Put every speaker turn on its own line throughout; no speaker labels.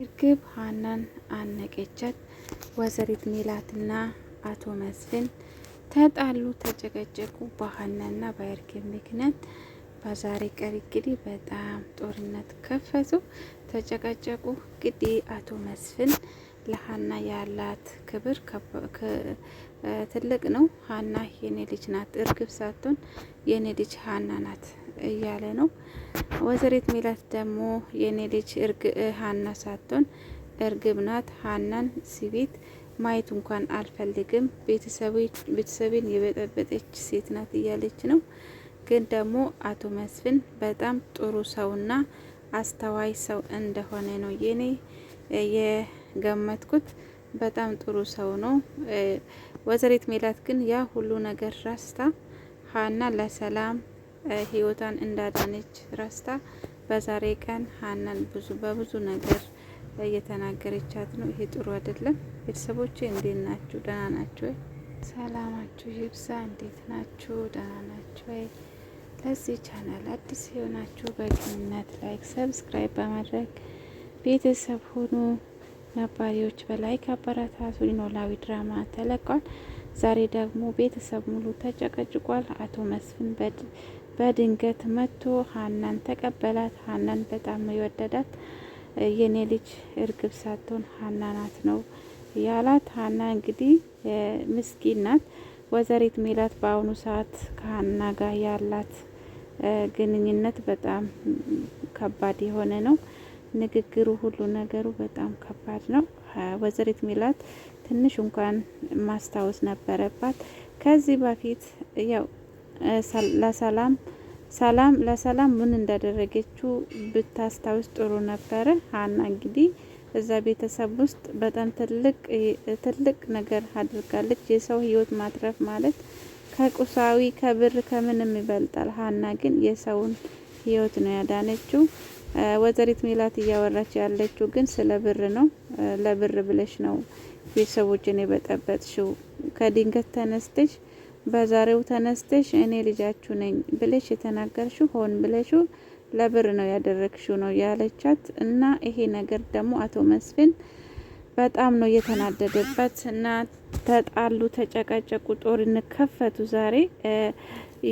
እርግብ ሀናን አነቀቻት። ወይዘሪት ሜላትና አቶ መስፍን ተጣሉ፣ ተጨቀጨቁ በሀናና በእርግብ ምክንያት። በዛሬ ቀን እንግዲህ በጣም ጦርነት ከፈቱ፣ ተጨቀጨቁ። እንግዲህ አቶ መስፍን ለሀና ያላት ክብር ትልቅ ነው። ሀና የኔ ልጅ ናት፣ እርግብ ሳትሆን የኔ ልጅ ሀና ናት እያለ ነው። ወይዘሪት ሜላት ደግሞ የኔ ልጅ ሀና ሳትሆን እርግብ ናት፣ ሀናን ሲቤት ማየት እንኳን አልፈልግም፣ ቤተሰቤን የበጠበጠች ሴት ናት እያለች ነው። ግን ደግሞ አቶ መስፍን በጣም ጥሩ ሰውና አስተዋይ ሰው እንደሆነ ነው የኔ የገመትኩት። በጣም ጥሩ ሰው ነው። ወይዘሪት ሜላት ግን ያ ሁሉ ነገር ረስታ ሀና ለሰላም ህይወቷን እንዳዳነች ረስታ በዛሬ ቀን ሀናን በብዙ ነገር እየተናገረቻት ነው። ይሄ ጥሩ አይደለም። ቤተሰቦቼ እንዴት ናችሁ? ደህና ናችሁ ወይ? ሰላማችሁ ይብዛ። እንዴት ናችሁ? ደህና ናችሁ ወይ? ለዚህ ቻናል አዲስ የሆናችሁ በቅንነት ላይክ፣ ሰብስክራይብ በማድረግ ቤተሰብ ሁኑ። ነባሪዎች በላይክ አበረታቱ። ኖላዊ ድራማ ተለቋል። ዛሬ ደግሞ ቤተሰብ ሙሉ ተጨቀጭቋል። አቶ መስፍን በድንገት መጥቶ ሀናን ተቀበላት። ሀናን በጣም ነው የወደዳት። የኔ ልጅ እርግብ ሳትሆን ሀና ናት ነው ያላት። ሀና እንግዲህ ምስኪን ናት። ወይዘሪት ሜላት በአሁኑ ሰዓት ከሀና ጋር ያላት ግንኙነት በጣም ከባድ የሆነ ነው። ንግግሩ ሁሉ ነገሩ በጣም ከባድ ነው። ወይዘሪት ሜላት ትንሽ እንኳን ማስታወስ ነበረባት። ከዚህ በፊት ያው ለሰላም ምን እንዳደረገችው ብታስታውስ ጥሩ ነበረ። ሀና እንግዲህ እዛ ቤተሰብ ውስጥ በጣም ትልቅ ነገር አድርጋለች። የሰው ህይወት ማትረፍ ማለት ከቁሳዊ ከብር ከምንም ይበልጣል። ሀና ግን የሰውን ህይወት ነው ያዳነችው። ወይዘሪት ሜላት እያወራች ያለችው ግን ስለ ብር ነው። ለብር ብለሽ ነው ቤተሰቦችን የበጠበጥሽው። ከድንገት ተነስተሽ በዛሬው ተነስተሽ እኔ ልጃችሁ ነኝ ብለሽ የተናገርሽው ሆን ብለሽው ለብር ነው ያደረግሽው ነው ያለቻት። እና ይሄ ነገር ደግሞ አቶ መስፍን በጣም ነው የተናደደበት እና ተጣሉ፣ ተጨቃጨቁ፣ ጦርነት ከፈቱ ዛሬ።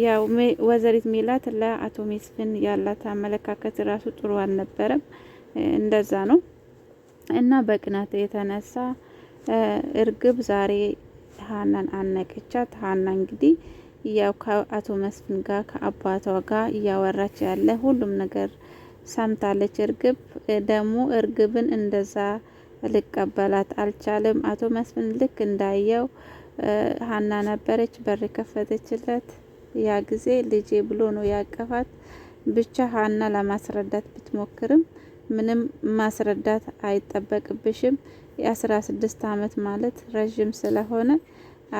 ያው ወይዘሪት ሜላት ለአቶ መስፍን ያላት አመለካከት ራሱ ጥሩ አልነበረም። እንደዛ ነው እና በቅናት የተነሳ እርግብ ዛሬ ሀናን አነቀቻት። ሀና እንግዲህ ያው ከአቶ መስፍን ጋር ከአባቷ ጋር እያወራች ያለ ሁሉም ነገር ሰምታለች። እርግብ ደግሞ እርግብን እንደዛ ልቀበላት አልቻለም። አቶ መስፍን ልክ እንዳየው ሀና ነበረች በር ከፈተችለት። ያ ጊዜ ልጄ ብሎ ነው ያቀፋት። ብቻ ሀና ለማስረዳት ብትሞክርም ምንም ማስረዳት አይጠበቅብሽም። የ16 አመት ማለት ረጅም ስለሆነ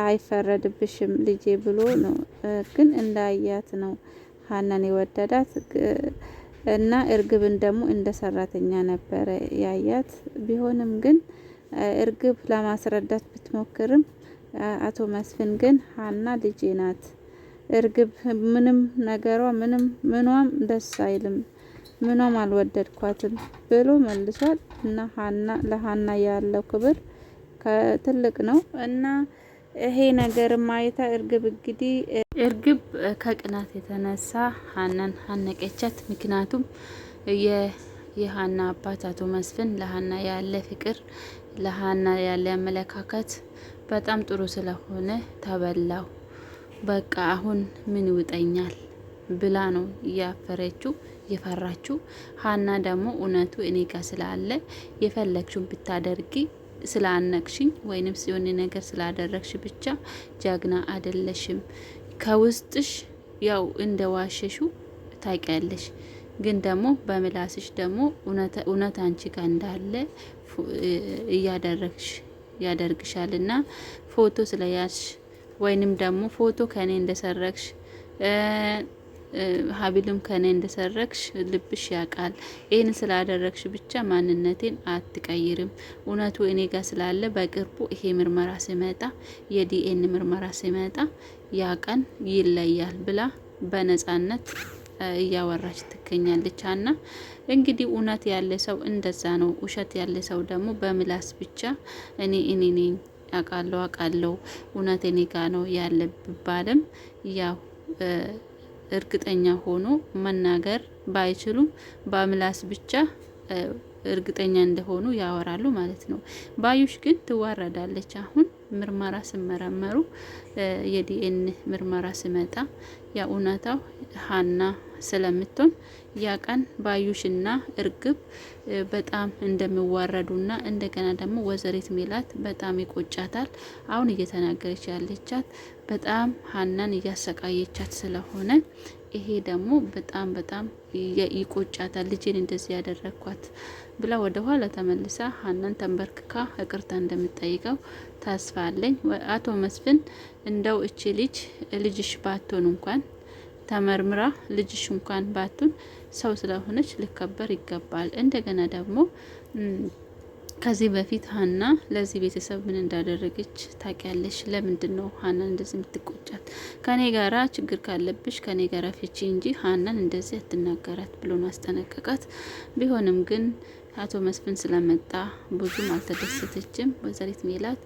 አይፈረድብሽም ልጄ ብሎ ነው። ግን እንዳያት ነው ሀናን የወደዳት እና እርግብን ደግሞ እንደ ሰራተኛ ነበረ ያያት። ቢሆንም ግን እርግብ ለማስረዳት ብትሞክርም አቶ መስፍን ግን ሀና ልጄ ናት፣ እርግብ ምንም ነገሯ ምኗም ደስ አይልም፣ ምኗም አልወደድኳትም ብሎ መልሷል። እና ለሀና ያለው ክብር ትልቅ ነው። እና ይሄ ነገር ማየታ እርግብ ከቅናት የተነሳ ሀናን አነቀቻት። ምክንያቱም የሀና አባት አቶ መስፍን ለሀና ያለ ፍቅር፣ ለሀና ያለ አመለካከት በጣም ጥሩ ስለሆነ ተበላው። በቃ አሁን ምን ይውጠኛል ብላ ነው እያፈረችው የፈራችው። ሀና ደግሞ እውነቱ እኔ ጋር ስላለ የፈለግሽውን ብታደርጊ ስላነቅሽኝ ወይንም ሲሆን ነገር ስላደረግሽ ብቻ ጀግና አይደለሽም። ከውስጥሽ ያው እንደ ዋሸሹ ታውቂያለሽ፣ ግን ደግሞ በምላስሽ ደግሞ እውነት አንቺ ጋር እንዳለ ያደርግሻልና ፎቶ ስለያዝሽ ወይንም ደግሞ ፎቶ ከኔ እንደሰረቅሽ ሀቢልም ከኔ እንደሰረቅሽ ልብሽ ያውቃል። ይህን ስላደረግሽ ብቻ ማንነቴን አትቀይርም። እውነቱ እኔ ጋር ስላለ በቅርቡ ይሄ ምርመራ ሲመጣ የዲኤን ምርመራ ሲመጣ ያ ቀን ይለያል ብላ በነጻነት እያወራች ትገኛለች። ሀና እንግዲህ እውነት ያለ ሰው እንደዛ ነው። ውሸት ያለ ሰው ደግሞ በምላስ ብቻ እኔ ነኝ አውቃለሁ እውነት እኔ ጋ ነው ያለ ቢባልም ያው እርግጠኛ ሆኖ መናገር ባይችሉም በምላስ ብቻ እርግጠኛ እንደሆኑ ያወራሉ ማለት ነው። ባዩሽ ግን ትዋረዳለች። አሁን ምርመራ ሲመረመሩ የዲኤን ምርመራ ሲመጣ ያ እውነታው ሀና ስለምትሆን ያ ቀን ባዩሽና እርግብ በጣም እንደሚዋረዱና እንደገና ደግሞ ወይዘሪት ሜላት በጣም ይቆጫታል። አሁን እየተናገረች ያለቻት በጣም ሀናን እያሰቃየቻት ስለሆነ ይሄ ደግሞ በጣም ይቆጫታል። ልጄን እንደዚህ ያደረግኳት ብላ ወደ ኋላ ተመልሳ ሀናን ተንበርክካ ይቅርታ እንደምትጠይቀው ተስፋ አለኝ። አቶ መስፍን እንደው እቺ ልጅሽ ባትሆን እንኳን ተመርምራ ልጅሽ እንኳን ባትሆን ሰው ስለሆነች ሊከበር ይገባል። እንደገና ደግሞ ከዚህ በፊት ሀና ለዚህ ቤተሰብ ምን እንዳደረገች ታውቂያለሽ? ለምንድን ነው ሀናን እንደዚህ የምትቆጫት? ከኔ ጋራ ችግር ካለብሽ ከኔ ጋራ ፍቺ እንጂ ሀናን እንደዚህ አትናገራት ብሎ ማስጠነቀቃት። ቢሆንም ግን አቶ መስፍን ስለመጣ ብዙም አልተደሰተችም ወይዘሪት ሜላት።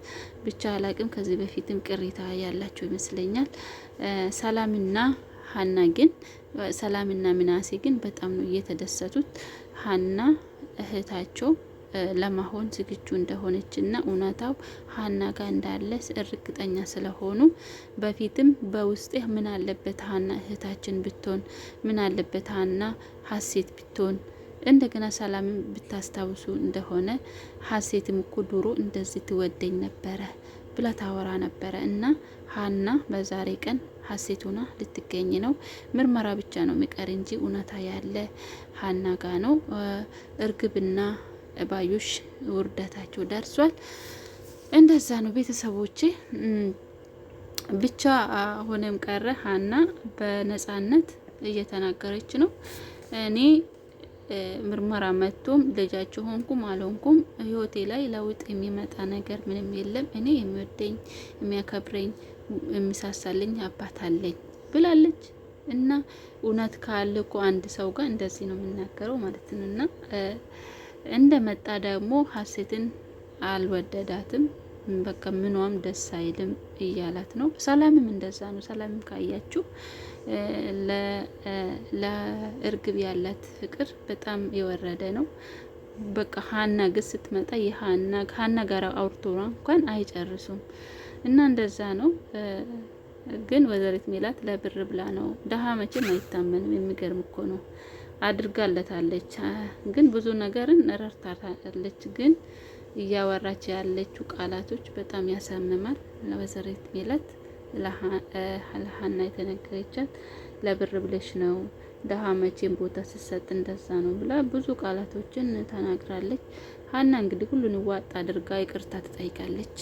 ብቻ አላቅም፣ ከዚህ በፊትም ቅሬታ ያላቸው ይመስለኛል። ሰላምና ሀና ግን ሰላምና ምናሴ ግን በጣም ነው እየተደሰቱት። ሀና እህታቸው ለማሆን ዝግጁ እንደሆነችና እውነታው ሀና ጋር እንዳለ እርግጠኛ ስለሆኑ በፊትም በውስጤ ምን አለበት ሀና እህታችን ብትሆን፣ ምን አለበት ሀና ሀሴት ብትሆን፣ እንደገና ሰላምን ብታስታውሱ እንደሆነ ሀሴትም እኮ ድሮ እንደዚህ ትወደኝ ነበረ ብላ ታወራ ነበረ እና ሀና በዛሬ ቀን ሀሴት ሆና ልትገኝ ነው። ምርመራ ብቻ ነው የሚቀር እንጂ እውነታ ያለ ሀና ጋ ነው። እርግብና ባዩሽ ውርደታቸው ደርሷል። እንደዛ ነው ቤተሰቦቼ። ብቻ ሆነም ቀረ ሀና በነጻነት እየተናገረች ነው። እኔ ምርመራ መጥቶም ልጃቸው ሆንኩም አልሆንኩም ህይወቴ ላይ ለውጥ የሚመጣ ነገር ምንም የለም። እኔ የሚወደኝ የሚያከብረኝ የሚሳሳልኝ አባት አለኝ ብላለች። እና እውነት ካለ እኮ አንድ ሰው ጋር እንደዚህ ነው የምናገረው ማለት ነው። እና እንደመጣ ደግሞ ሀሴትን አልወደዳትም። በቃ ምኗም ደስ አይልም እያላት ነው። ሰላምም እንደዛ ነው። ሰላምም ካያችሁ ለእርግብ ያላት ፍቅር በጣም የወረደ ነው። በቃ ሀና ግን ስትመጣ ሀና ጋር አውርቶ እንኳን አይጨርሱም። እና እንደዛ ነው። ግን ወይዘሪት ሜላት ለብር ብላ ነው። ደሃ መቼም አይታመንም። የሚገርም እኮ ነው። አድርጋለታለች፣ ግን ብዙ ነገርን ረድታታለች። ግን እያወራች ያለችው ቃላቶች በጣም ያሳምማል። ለወይዘሪት ሜላት ለሀና የተነገረቻት ለብር ብለሽ ነው፣ ደሃ መቼም ቦታ ስትሰጥ እንደዛ ነው ብላ ብዙ ቃላቶችን ተናግራለች። ሀና እንግዲህ ሁሉን ዋጥ አድርጋ ይቅርታ ትጠይቃለች።